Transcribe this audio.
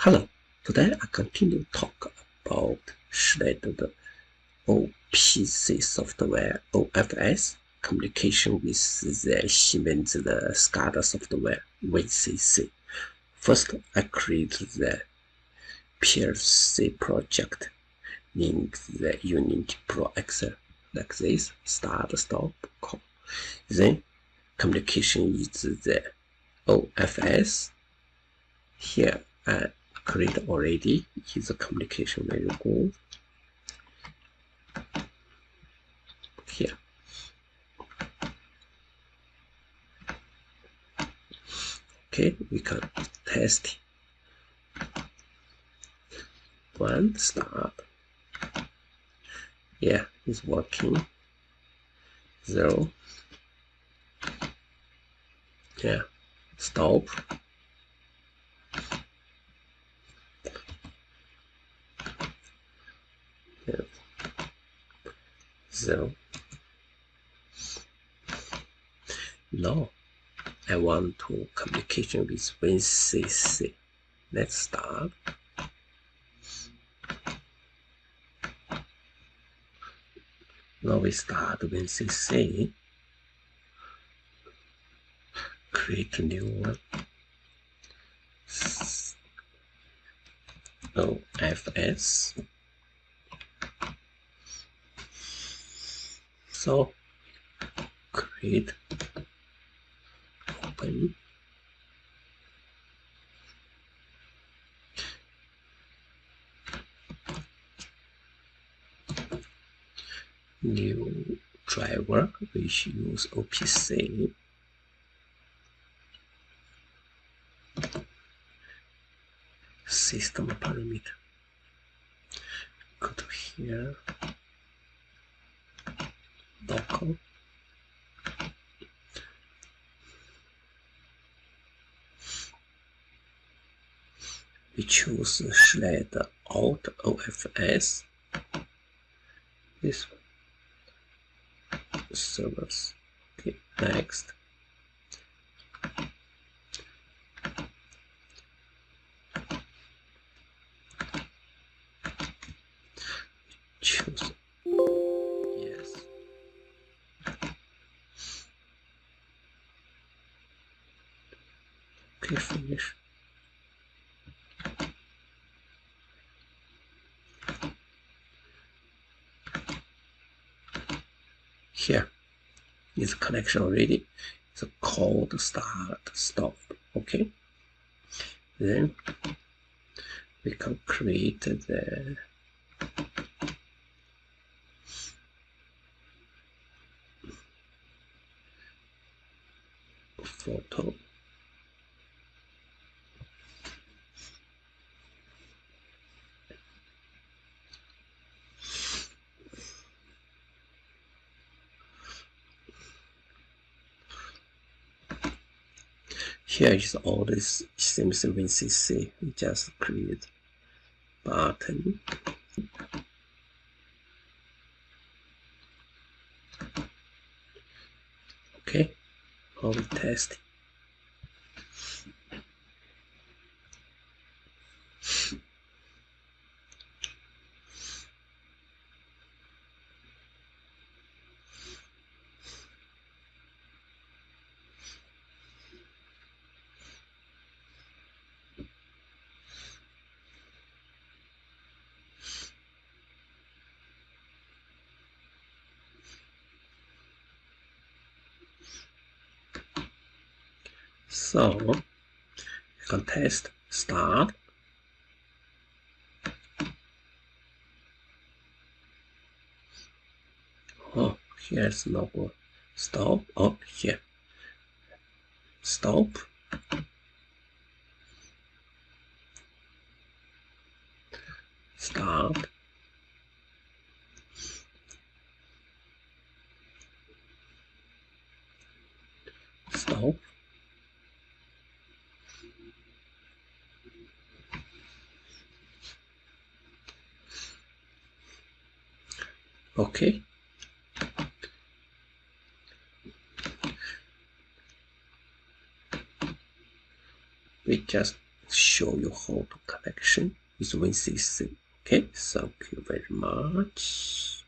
Hello, today I continue to talk about Schneider OPC software OFS communication with the Siemens SCADA software WinCC. First, I create the PLC project, named the unit Pro XL like this, start, stop, call. Then communication is the OFS. Here I create already is a communication variable. Here. Okay, we can test. One, start. Yeah, it's working. 0. Yeah, stop. Yeah. 0. Now I want to communication with WinCC. Let's start. Now we start WinCC. Create a new one. OFS. So create, open, new driver, which use OPC. System parameter. Go to here, local. We choose Schneider OFS. This one. Servers. Okay, next. Choose yes. Okay, finish. Here is connection already. It's a called start, stop. Okay. Then we can create the photo. Here is all this Siemens WinCC. We just create button. Okay, now we test. So you can test start. Oh, here's no more. Stop. Oh, here. Stop. Start. Stop. Okay. We just show you how to connection with WinCC. Okay, thank you very much.